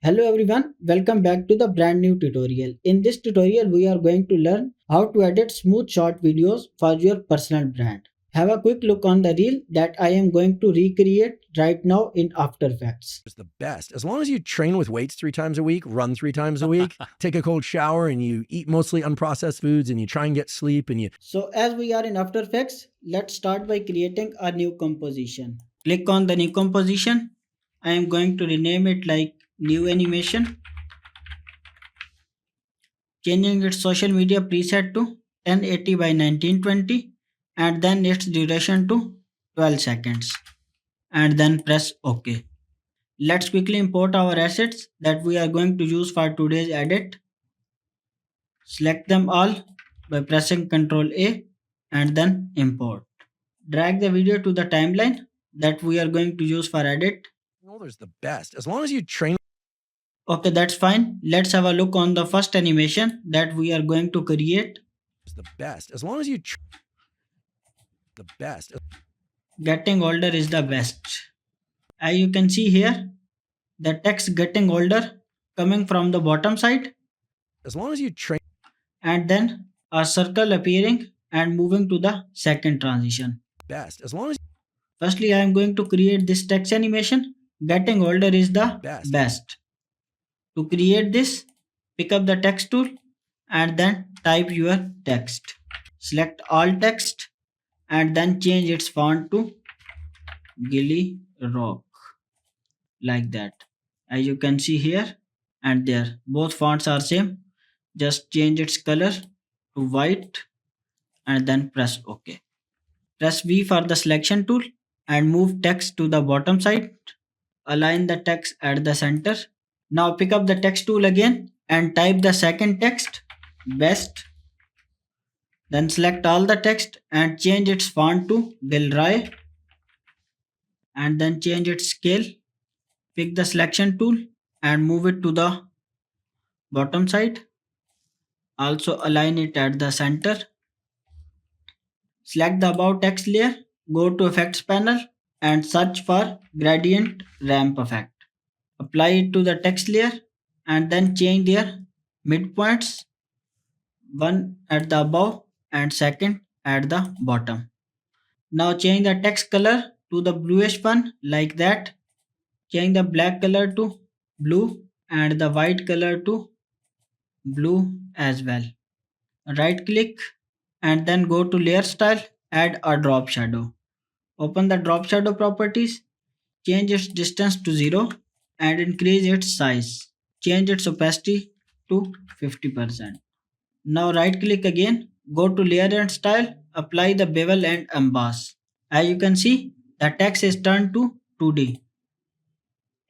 Hello everyone, welcome back to the brand new tutorial. In this tutorial, we are going to learn how to edit smooth short videos for your personal brand. Have a quick look on the reel that I am going to recreate right now in After Effects. Is the best. As long as you train with weights 3 times a week, run 3 times a week, take a cold shower, and you eat mostly unprocessed foods, and you try and get sleep, and you So as we are in After Effects, let's start by creating a new composition. Click on the new composition. I am going to rename it like new animation, changing its social media preset to 1080 by 1920 and then its duration to 12 seconds and then press OK. Let's quickly import our assets that we are going to use for today's edit. Select them all by pressing Ctrl A and then import. Drag the video to the timeline that we are going to use for edit. there's the best. As long as you train Okay, that's fine. Let's have a look on the first animation that we are going to create. is the best. As long as you the best. Getting older is the best. As you can see here, the text getting older coming from the bottom side As long as you train and then a circle appearing and moving to the second transition. best. As long as Firstly, I am going to create this text animation. Getting older is the Best. best. To create this, pick up the text tool and then type your text. Select all text and then change its font to Gilly Rock like that. As you can see here and there, both fonts are same. Just change its color to white and then press OK. Press V for the selection tool and move text to the bottom side. Align the text at the center. Now pick up the text tool again and type the second text, best. Then select all the text and change its font to Gilroy and then change its scale. Pick the selection tool and move it to the bottom side. Also align it at the center. Select the above text layer, go to effects panel and search for gradient ramp effect. Apply it to the text layer and then change their midpoints, one at the above and second at the bottom. Now change the text color to the bluish one like that. Change the black color to blue and the white color to blue as well. Right click and then go to layer style, add a drop shadow. Open the drop shadow properties, change its distance to 0 and increase its size. Change its opacity to 50%. Now right click again, go to layer and style, apply the bevel and emboss. As you can see, the text is turned to 2D.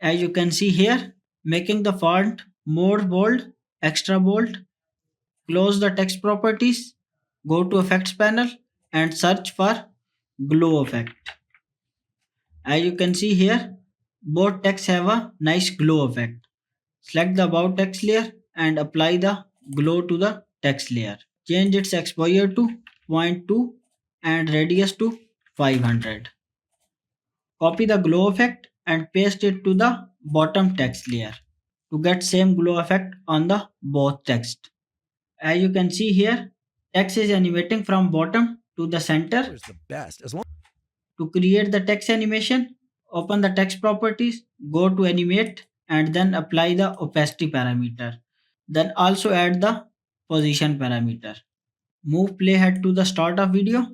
As you can see here, making the font more bold, extra bold. Close the text properties, go to effects panel and search for glow effect. As you can see here, both texts have a nice glow effect. Select the above text layer and apply the glow to the text layer. Change its exposure to 0.2 and radius to 500. Copy the glow effect and paste it to the bottom text layer to get same glow effect on the both text. As you can see here, text is animating from bottom to the center. is the best. As long To create the text animation, open the text properties, go to animate and then apply the opacity parameter. Then also add the position parameter. Move playhead to the start of video.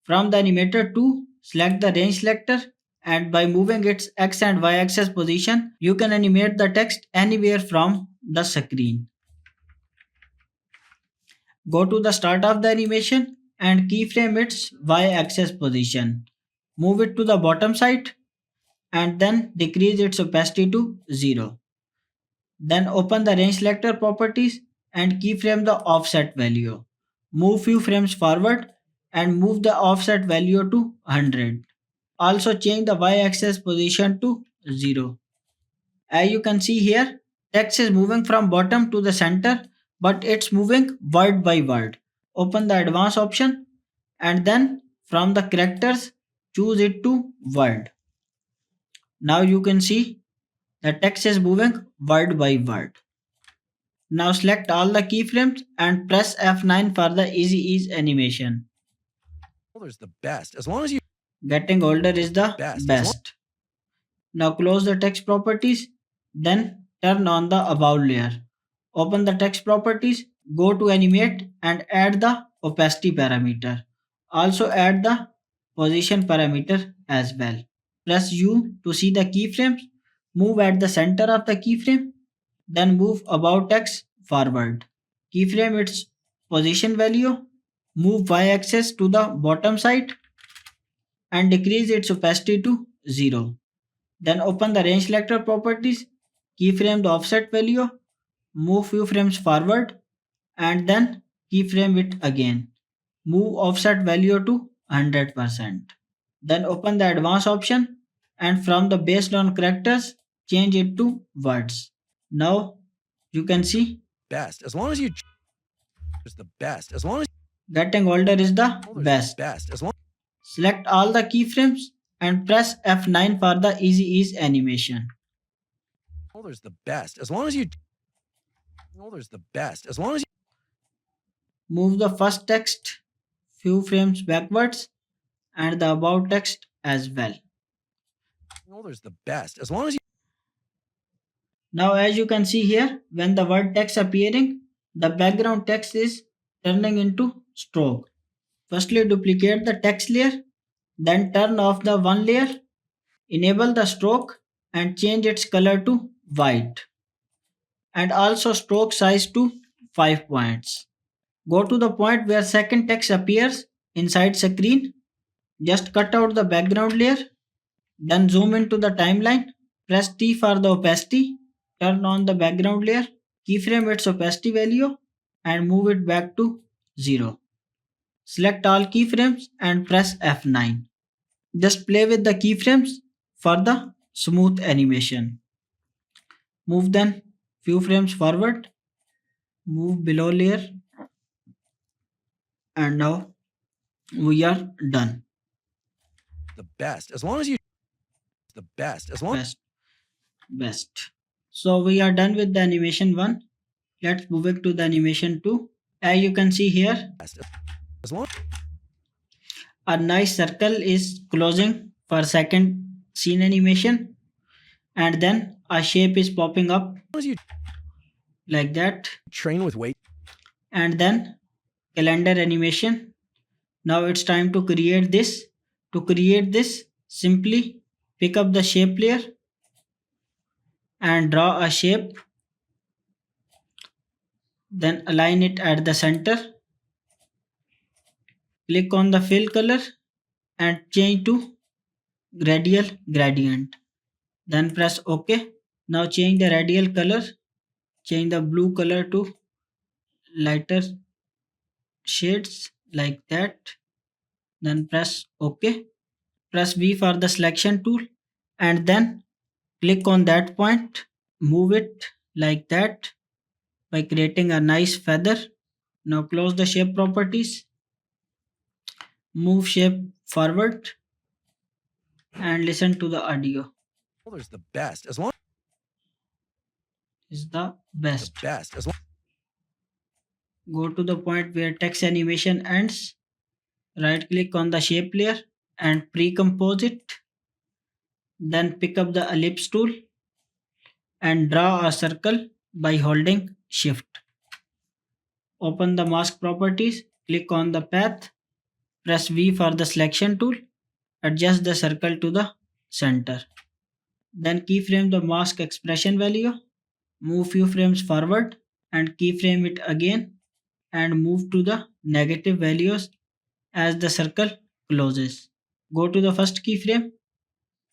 From the animator 2, select the range selector and by moving its x and y axis position, you can animate the text anywhere from the screen. Go to the start of the animation and keyframe its y axis position. Move it to the bottom side and then decrease its opacity to 0. Then open the range selector properties and keyframe the offset value. Move few frames forward and move the offset value to 100. Also change the y-axis position to 0. As you can see here, text is moving from bottom to the center, but it's moving word by word. Open the advanced option and then from the characters choose it to word. Now you can see The text is moving word by word. Now select all the keyframes and press F9 for the easy ease animation. Is the best. As long as you Getting older is the best. best. Now close the text properties, then turn on the above layer. Open the text properties, go to animate and add the opacity parameter. Also add the position parameter as well. Press U to see the keyframes. Move at the center of the keyframe, then move above text forward. Keyframe its position value. Move y-axis to the bottom side and decrease its opacity to 0. Then open the range selector properties, keyframe the offset value, move few frames forward and then keyframe it again. Move offset value to 100%. Then open the advanced option and from the based on characters change it to words. Now you can see best. As long as you is the best. As long as getting older is the best. best. As long Select all the keyframes and press F9 for the easy ease animation. there's the best. As long as you there's the best. As long as Move the first text few frames backwards and the above text as well. there's the best. As long as you Now as you can see here, when the word text appearing, the background text is turning into stroke. Firstly duplicate the text layer, then turn off the one layer, enable the stroke and change its color to white and also stroke size to 5 points. Go to the point where second text appears inside screen. Just cut out the background layer. Then zoom into the timeline. Press T for the opacity. Turn on the background layer. Keyframe its opacity value and move it back to 0. Select all keyframes and press F9. Just play with the keyframes for the smooth animation. Move them few frames forward. Move below layer. And now we are done. the best. As long as you the best. As long Best. So we are done with the animation 1. Let's move it to the animation 2. As you can see here, best. As long a nice circle is closing for second scene animation and then a shape is popping up as you like that train with weight. and then calendar animation. Now it's time to create this. To create this, simply pick up the shape layer and draw a shape, then align it at the center. Click on the fill color and change to radial gradient. Then press OK. Now change the radial color. Change the blue color to lighter shades like that. Then press OK. Press V for the selection tool and then click on that point. Move it like that by creating a nice feather. Now close the shape properties. Move shape forward and listen to the audio. There's the best. As long Is the best. best. As long Go to the point where text animation ends. Right click on the shape layer and pre-compose it. Then pick up the ellipse tool and draw a circle by holding shift. Open the mask properties, click on the path, press V for the selection tool, adjust the circle to the center. Then keyframe the mask expression value, move few frames forward and keyframe it again and move to the negative values as the circle closes. Go to the first keyframe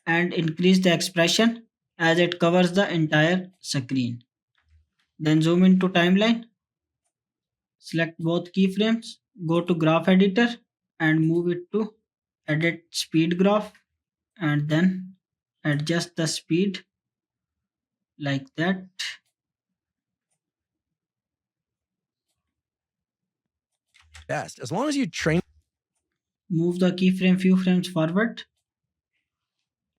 and increase the expression as it covers the entire screen. Then zoom into timeline, select both keyframes, go to graph editor and move it to edit speed graph and then adjust the speed like that. best. As long as you train Move the keyframe few frames forward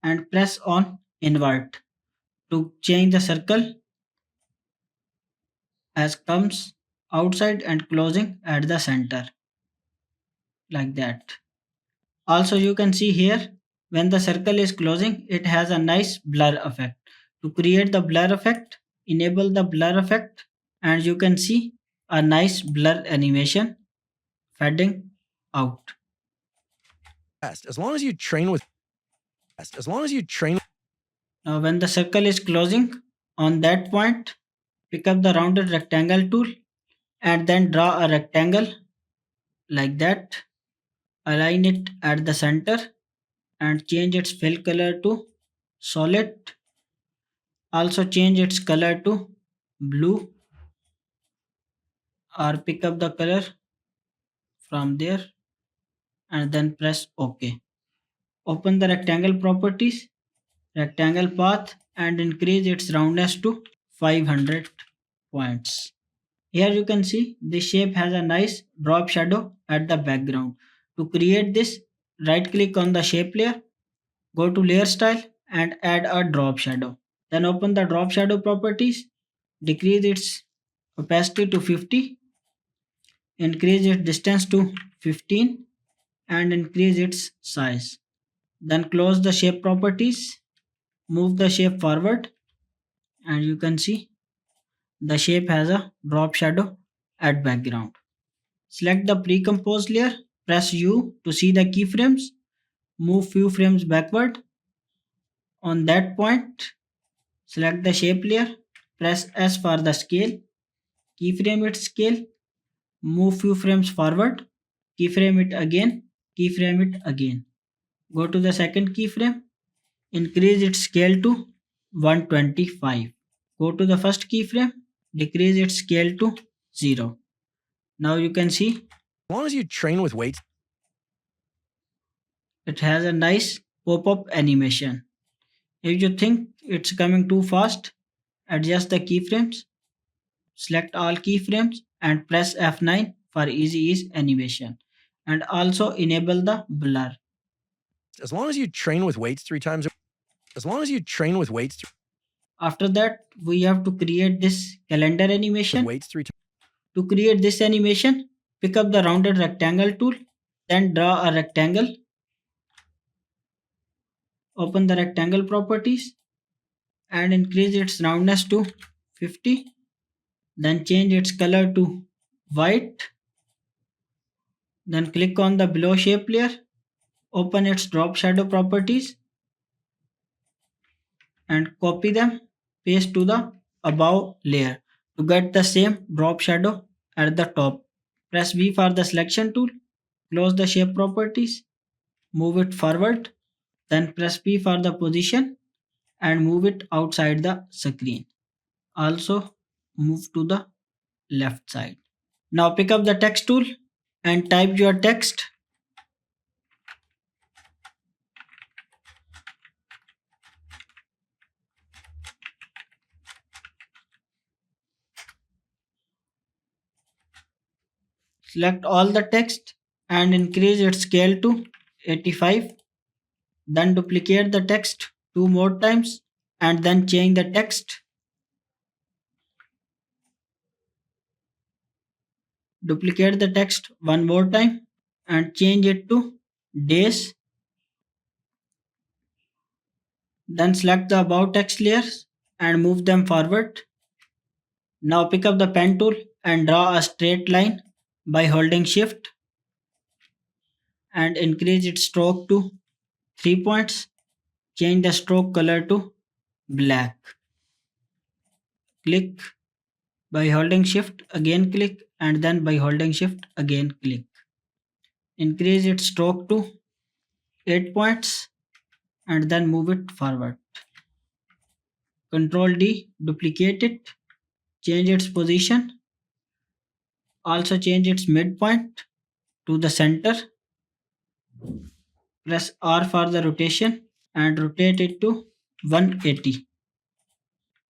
and press on invert to change the circle as comes outside and closing at the center, like that. Also, you can see here when the circle is closing, it has a nice blur effect. To create the blur effect, enable the blur effect, and you can see a nice blur animation fading out. As long as you train with as long as you train Now, when the circle is closing, on that point, pick up the rounded rectangle tool and then draw a rectangle like that. Align it at the center and change its fill color to solid. Also change its color to blue or pick up the color from there and then press OK. Open the rectangle properties, rectangle path, and increase its roundness to 500 points. Here you can see this shape has a nice drop shadow at the background. To create this, right click on the shape layer, go to layer style and add a drop shadow. Then open the drop shadow properties, decrease its opacity to 50, increase its distance to 15 and increase its size. Then close the shape properties, move the shape forward and you can see the shape has a drop shadow at background. Select the pre-composed layer, press U to see the keyframes, move few frames backward. On that point, select the shape layer, press S for the scale, keyframe its scale, move few frames forward, keyframe it again, keyframe it again. Go to the second keyframe, increase its scale to 125. Go to the first keyframe, decrease its scale to 0. Now you can see as long as you train with weights. it has a nice pop-up animation. If you think it's coming too fast, adjust the keyframes, select all keyframes and press F9 for easy ease animation and also enable the blur. As long as you train with weights 3 times as long as you train with weights After that, we have to create this calendar animation. weights 3 times. To create this animation, pick up the rounded rectangle tool, then draw a rectangle. Open the rectangle properties and increase its roundness to 50. Then change its color to white. Then click on the below shape layer. Open its drop shadow properties and copy them. Paste to the above layer to get the same drop shadow at the top. Press V for the selection tool. Close the shape properties. Move it forward. Then press P for the position and move it outside the screen. Also move to the left side. Now pick up the text tool and type your text. Select all the text and increase its scale to 85. Then duplicate the text 2 more times and then change the text. Duplicate the text 1 more time and change it to days. Then select the above text layers and move them forward. Now pick up the pen tool and draw a straight line by holding shift and increase its stroke to 3 points. Change the stroke color to black. Click by holding shift, again click and then by holding shift again click. Increase its stroke to 8 points and then move it forward. Control D, duplicate it, change its position, also change its midpoint to the center. Press R for the rotation and rotate it to 180.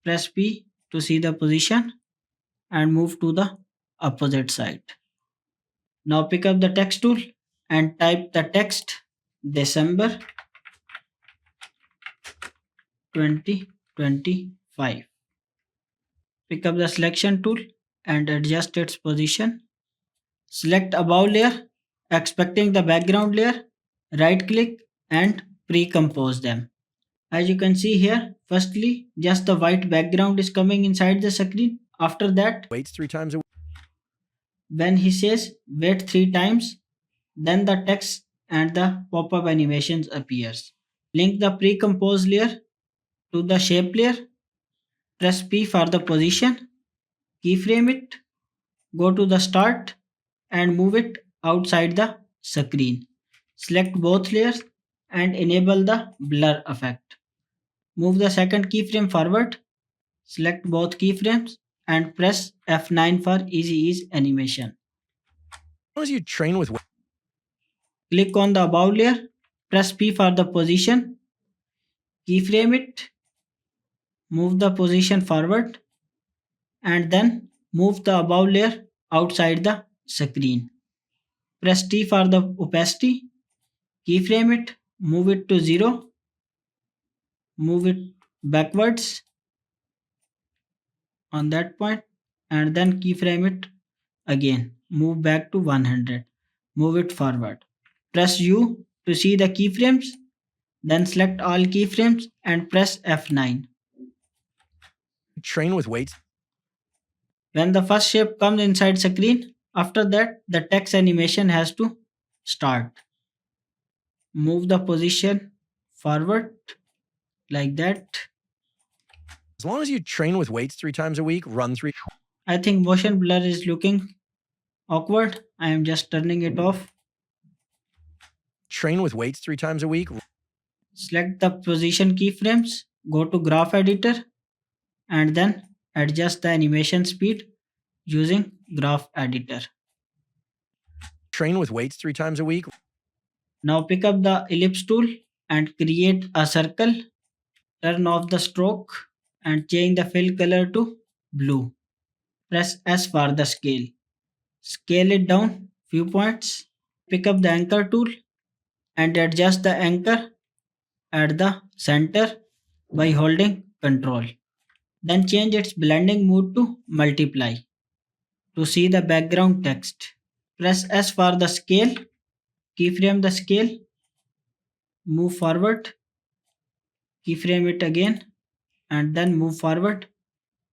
Press P to see the position and move to the opposite side. Now pick up the text tool and type the text December 20 25. Pick up the selection tool and adjust its position. Select above layer, expecting the background layer, right click and pre-compose them. As you can see here, firstly, just the white background is coming inside the screen. After that, Waits 3 times a week. when he says wait 3 times, then the text and the pop-up animations appears. Link the pre-compose layer to the shape layer, press P for the position, keyframe it, go to the start and move it outside the screen. Select both layers and enable the blur effect. Move the second keyframe forward, select both keyframes and press F9 for easy ease animation. As long as you train with Click on the above layer, press P for the position, keyframe it, move the position forward and then move the above layer outside the screen. Press T for the opacity, keyframe it, move it to 0, move it backwards on that point and then keyframe it again. Move back to 100. Move it forward. Press U to see the keyframes, then select all keyframes and press F9. train with weights. When the first shape comes inside screen, after that the text animation has to start. Move the position forward like that. As long as you train with weights 3 times a week, run 3. I think motion blur is looking awkward. I am just turning it off. Train with weights 3 times a week. Select the position keyframes, go to graph editor and then adjust the animation speed using graph editor. Train with weights 3 times a week. Now pick up the ellipse tool and create a circle. Turn off the stroke and change the fill color to blue. Press S for the scale. Scale it down few points. Pick up the anchor tool and adjust the anchor at the center by holding Ctrl. Then change its blending mode to multiply to see the background text. Press S for the scale, keyframe the scale, move forward, keyframe it again, and then move forward,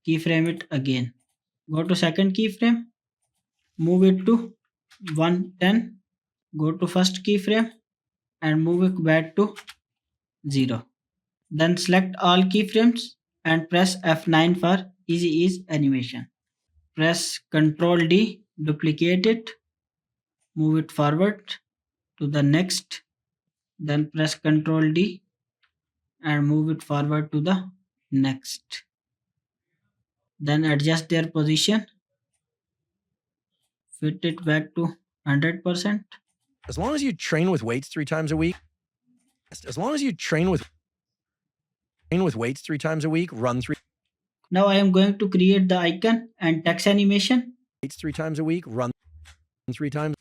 keyframe it again. Go to second keyframe, move it to 110, go to first keyframe and move it back to 0. Then select all keyframes and press F9 for easy ease animation. Press Ctrl D, duplicate it, move it forward to the next, then press Ctrl D and move it forward to the next. Then adjust their position, fit it back to 100%. As long as you train with weights 3 times a week. As long as you train with weights 3 times a week, run 3. Now I am going to create the icon and text animation. Weights 3 times a week, run 3 times.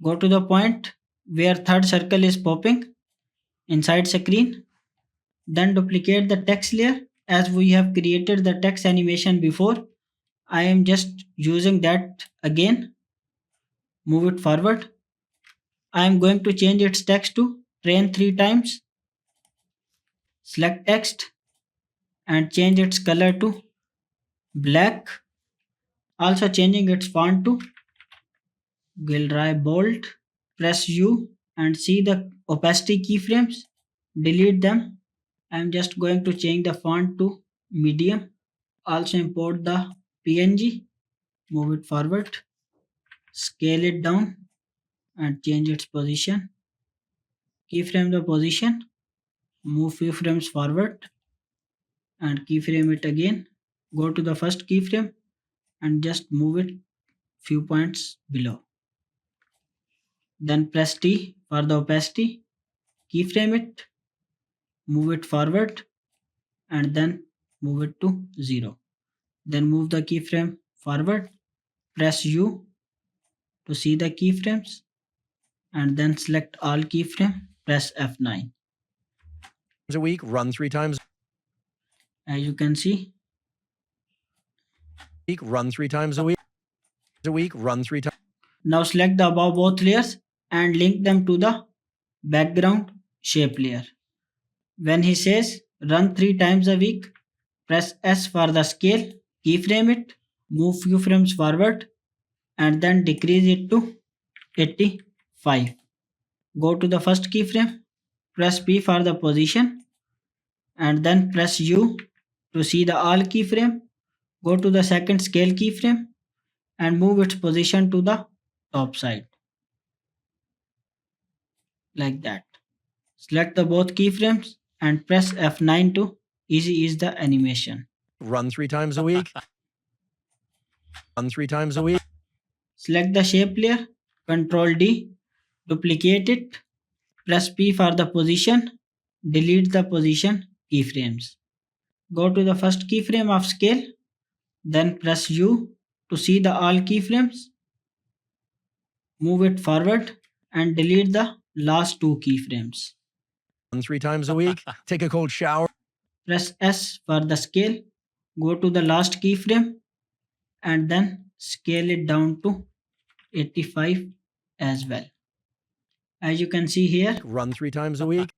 Go to the point where third circle is popping inside screen. Then duplicate the text layer as we have created the text animation before. I am just using that again. Move it forward. I am going to change its text to train 3 times. Select text and change its color to black. Also changing its font to Gilroy Bold. Press U and see the opacity keyframes. Delete them. I am just going to change the font to medium. Also import the PNG. Move it forward. Scale it down and change its position. Keyframe the position. Move few frames forward and keyframe it again. Go to the first keyframe and just move it few points below. Then press T for the opacity. Keyframe it. Move it forward and then move it to 0. Then move the keyframe forward. Press U to see the keyframes and then select all keyframe. Press F9. A week, run 3 times. As you can see, Run 3 times a week. Run 3 times. now select the above both layers and link them to the background shape layer. When he says run 3 times a week, press S for the scale, keyframe it, move few frames forward, and then decrease it to 85. Go to the first keyframe, press P for the position, and then press U to see the all keyframe. Go to the second scale keyframe and move its position to the top side, like that. Select the both keyframes and press F9 to easy ease the animation. Run 3 times a week. Run 3 times a week. Select the shape layer, Ctrl D, duplicate it, press P for the position, delete the position keyframes. Go to the first keyframe of scale, then press U to see the all keyframes, move it forward and delete the last two keyframes. Run 3 times a week. Take a cold shower. Press S for the scale, go to the last keyframe and then scale it down to 85 as well. As you can see here, Run 3 times a week.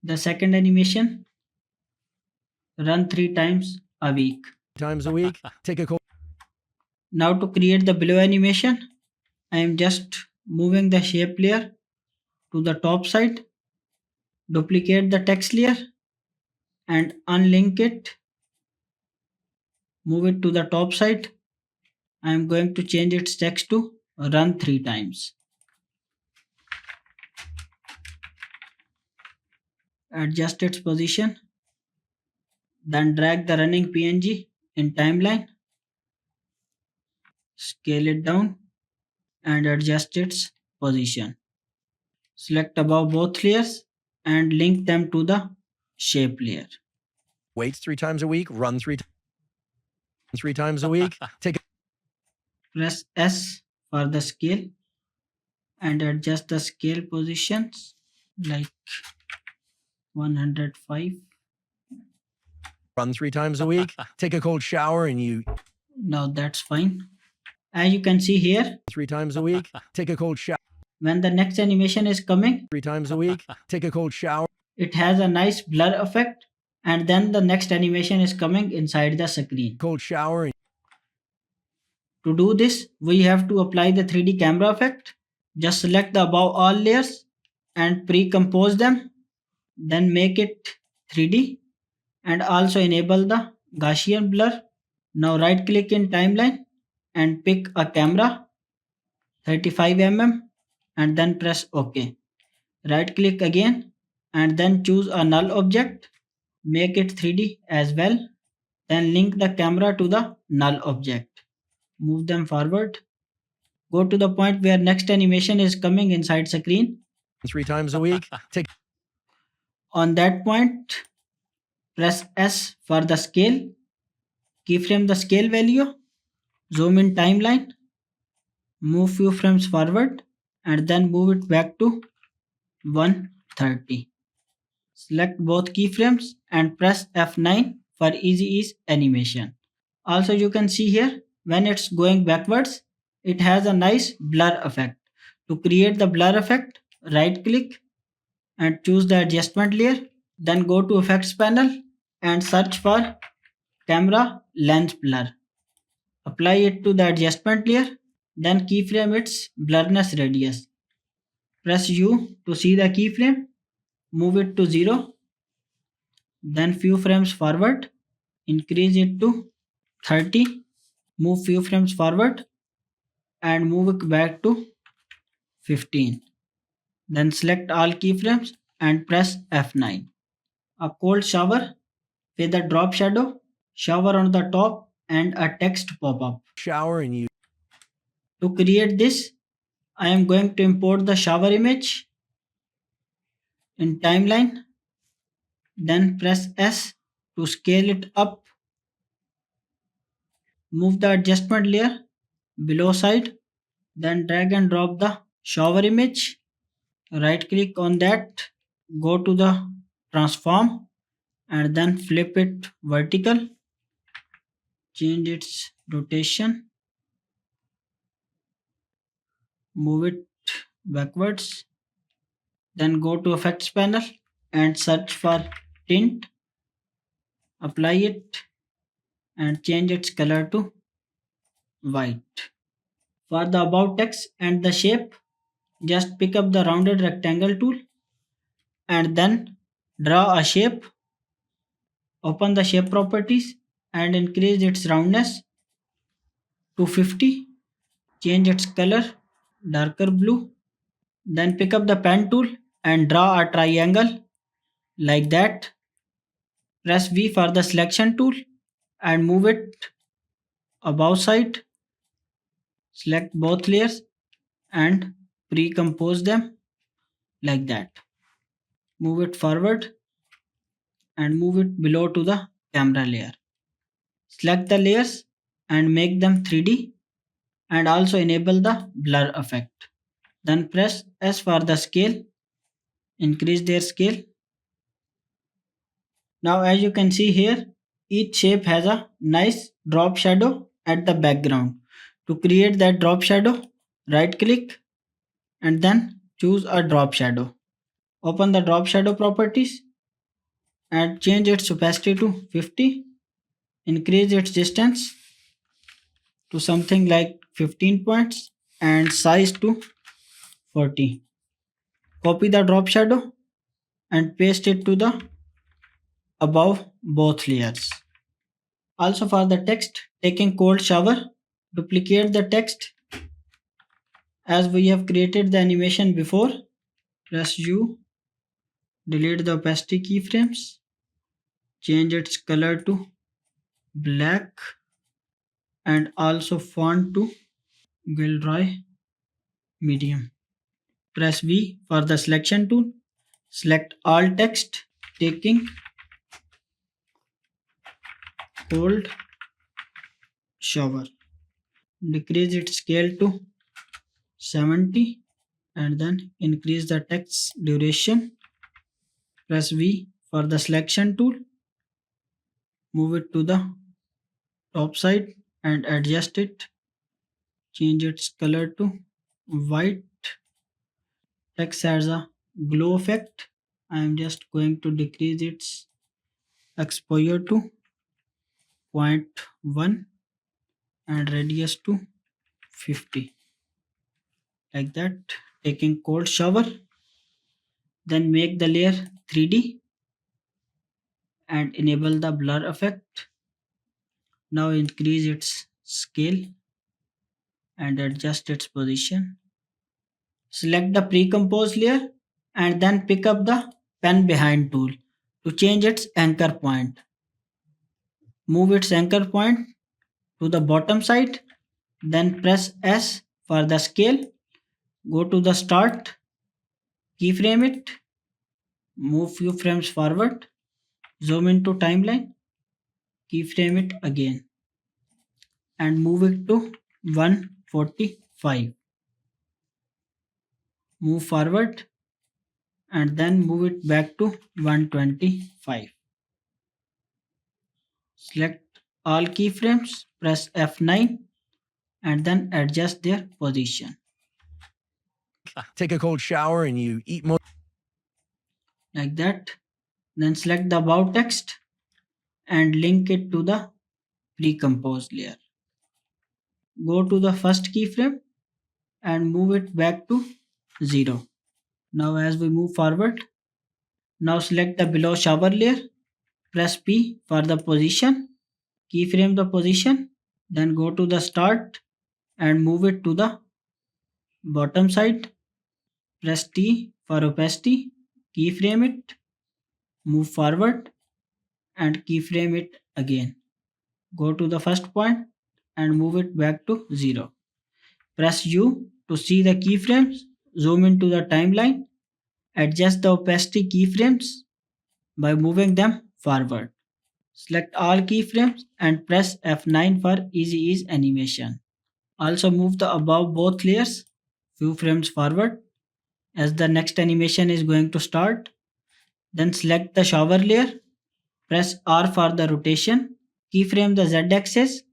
the second animation, run 3 times a week. Times a week. Take a cold. Now to create the below animation, I am just moving the shape layer to the top side, duplicate the text layer and unlink it, move it to the top side. I am going to change its text to run 3 times. Adjust its position, then drag the running PNG in timeline, scale it down and adjust its position. Select above both layers and link them to the shape layer. Weights 3 times a week. Run 3 times a week. Take. Press S for the scale and adjust the scale positions like 105. Run 3 times a week. Take a cold shower and you. Now that's fine. As you can see here, 3 times a week. Take a cold shower. when the next animation is coming, 3 times a week. Take a cold shower. it has a nice blur effect, and then the next animation is coming inside the screen. Cold shower. To do this, we have to apply the 3D camera effect. Just select the above all layers and pre-compose them, then make it 3D and also enable the Gaussian blur. Now right click in timeline and pick a camera 35 mm and then press OK. Right click again and then choose a null object, make it 3D as well, then link the camera to the null object. Move them forward. Go to the point where next animation is coming inside screen. 3 times a week. Take. On that point, press S for the scale, keyframe the scale value, zoom in timeline, move few frames forward and then move it back to 130. Select both keyframes and press F9 for easy ease animation. Also you can see here, when it's going backwards, it has a nice blur effect. To create the blur effect, right click and choose the adjustment layer, then go to effects panel and search for camera length blur. Apply it to the adjustment layer, then keyframe its blurriness radius. Press U to see the keyframe, move it to 0, then few frames forward, increase it to 30, move few frames forward and move it back to 15. Then select all keyframes and press F9. A cold shower with a drop shadow, shower on the top and a text pop-up. Shower and you. To create this, I am going to import the shower image in timeline, then press S to scale it up. Move the adjustment layer below side, then drag and drop the shower image. Right click on that, go to the transform and then flip it vertical, change its rotation, move it backwards, then go to effects panel and search for tint, apply it and change its color to white. For the above text and the shape, just pick up the rounded rectangle tool and then draw a shape. Open the shape properties and increase its roundness to 50. Change its color darker blue. Then pick up the pen tool and draw a triangle like that. Press V for the selection tool and move it above side. Select both layers and pre-compose them like that. Move it forward and move it below to the camera layer. Select the layers and make them 3D and also enable the blur effect. Then press S for the scale, increase their scale. Now as you can see here, each shape has a nice drop shadow at the background. To create that drop shadow, right click and then choose a drop shadow. Open the drop shadow properties and change its opacity to 50. Increase its distance to something like 15 points and size to 40. Copy the drop shadow and paste it to the above both layers. Also for the text, taking cold shower, duplicate the text as we have created the animation before. Press U, delete the opacity keyframes, change its color to black and also font to Gilroy medium. Press V for the selection tool. Select all text, taking cold shower. Decrease its scale to 70 and then increase the text duration. Press V for the selection tool. Move it to the top side and adjust it. Change its color to white. Text has a glow effect. I am just going to decrease its exposure to 0.1 and radius to 50 like that. Taking cold shower, then make the layer 3D and enable the blur effect. Now increase its scale and adjust its position. Select the pre-compose layer and then pick up the pen behind tool to change its anchor point. Move its anchor point to the bottom side, then press S for the scale. Go to the start, keyframe it, move few frames forward, zoom into timeline, keyframe it again and move it to 145. Move forward and then move it back to 125. Select all keyframes, press F9 and then adjust their position Take a cold shower and you eat like that. Then select the above text and link it to the pre-composed layer. Go to the first keyframe and move it back to 0. Now as we move forward, now select the below shower layer, press P for the position, keyframe the position, then go to the start and move it to the bottom side, press T for opacity, keyframe it, move forward and keyframe it again. Go to the first point and move it back to 0. Press U to see the keyframes, zoom into the timeline, adjust the opacity keyframes by moving them forward. Select all keyframes and press F9 for easy ease animation. Also move the above both layers few frames forward as the next animation is going to start. Then select the shower layer, Press R for the rotation. Keyframe the Z axis.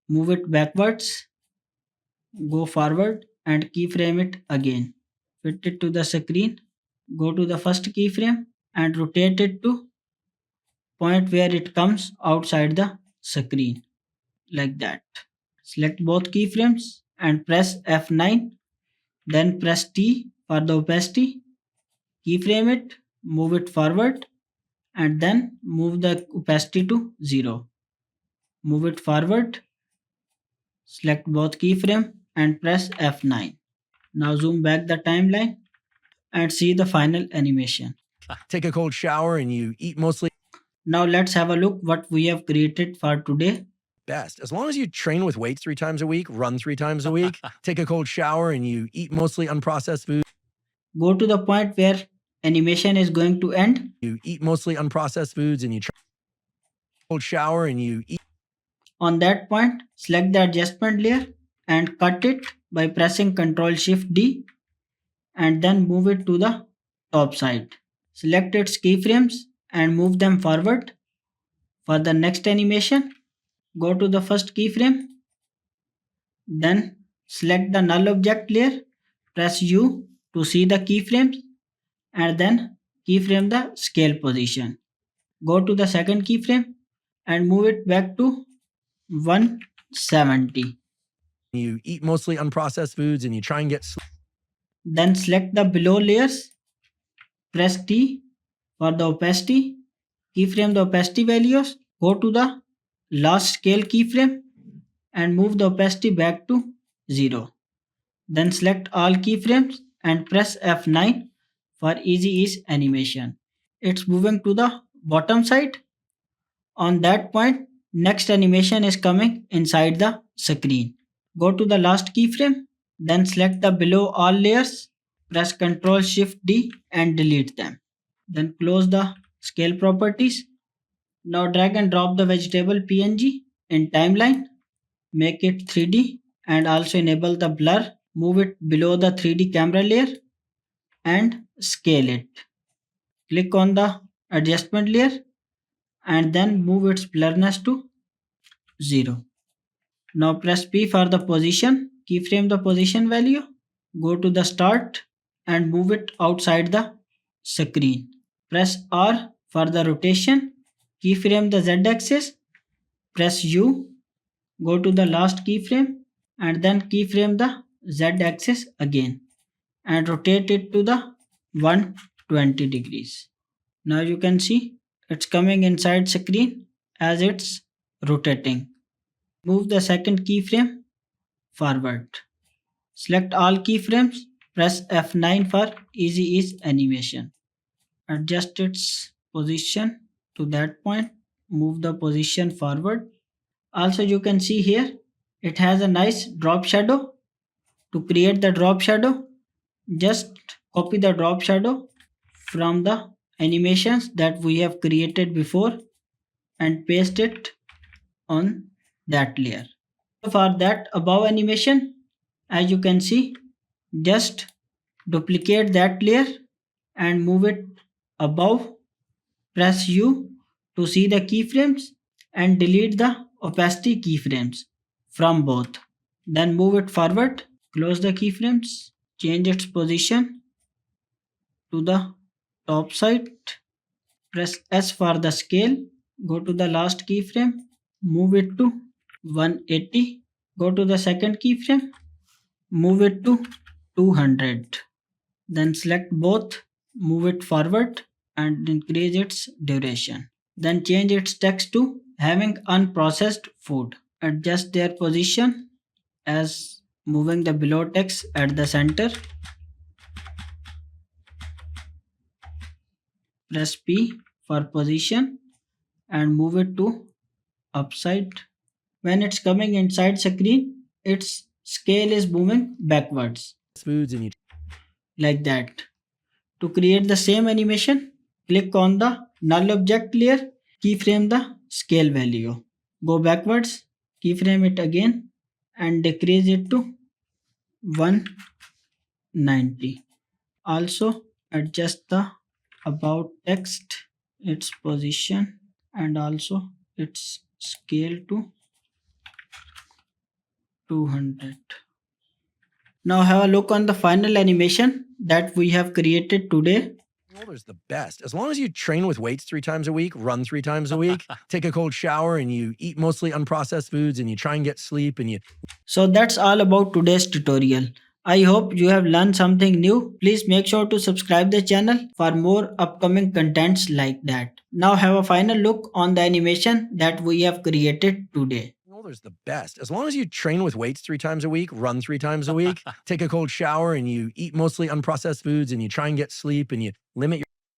Move it backwards. Go forward and keyframe it again. Fit it to the screen. Go to the first keyframe and rotate it to point where it comes outside the screen, like that. Select both keyframes and press F9. Then press T for the opacity. Keyframe it, move it forward, and then move the opacity to 0. Move it forward. Select both keyframe and press F9. Now zoom back the timeline and see the final animation. Take a cold shower and you eat mostly Now let's have a look what we have created for today. best. As long as you train with weights 3 times a week, run 3 times a week, take a cold shower and you eat mostly unprocessed food. Go to the point where animation is going to end. You eat mostly unprocessed foods and you cold shower and you eat. On that point, select the adjustment layer and cut it by pressing Ctrl Shift D and then move it to the top side. Select its keyframes and move them forward. For the next animation, go to the first keyframe, then select the null object layer, press U to see the keyframes and then keyframe the scale position. Go to the second keyframe and move it back to 170. You eat mostly unprocessed foods and you try and get Then select the below layers, press T for the opacity, keyframe the opacity values, go to the last scale keyframe and move the opacity back to 0. Then select all keyframes and press F9 for easy ease animation. It's moving to the bottom side. On that point, next animation is coming inside the screen. Go to the last keyframe, then select the below all layers, press Ctrl Shift D and delete them. Then close the scale properties. Now drag and drop the vegetable PNG in timeline, make it 3D and also enable the blur. Move it below the 3D camera layer and scale it. Click on the adjustment layer and then move its blurriness to 0. Now press P for the position, keyframe the position value, go to the start and move it outside the screen. Press R for the rotation, keyframe the Z axis, press U, go to the last keyframe and then keyframe the Z axis again and rotate it to the 120 degrees. Now you can see it's coming inside screen as it's rotating. Move the second keyframe forward. Select all keyframes, press F9 for easy ease animation. Adjust its position to that point, move the position forward. Also you can see here it has a nice drop shadow. To create the drop shadow, just copy the drop shadow from the animations that we have created before and paste it on that layer. For that above animation, as you can see, just duplicate that layer and move it above, press U to see the keyframes and delete the opacity keyframes from both. Then move it forward, close the keyframes, change its position to the top side, press S for the scale, go to the last keyframe, move it to 180, go to the second keyframe, move it to 200, then select both, move it forward and increase its duration. Then change its text to having unprocessed food. Adjust their position as moving the below text at the center. Press P for position and move it to upside. When it's coming inside screen, its scale is moving backwards foods and you like that. To create the same animation, click on the null object layer, keyframe the scale value. Go backwards, keyframe it again and decrease it to 190. Also adjust the about text, its position and also its scale to 200. Now have a look on the final animation that we have created today. Is the best. As long as you train with weights 3 times a week, run 3 times a week, take a cold shower, and you eat mostly unprocessed foods, and you try and get sleep, and you So that's all about today's tutorial. I hope you have learned something new. Please make sure to subscribe the channel for more upcoming contents like that. Now have a final look on the animation that we have created today. Is the best. As long as you train with weights 3 times a week, run 3 times a week, take a cold shower, and you eat mostly unprocessed foods, and you try and get sleep, and you limit your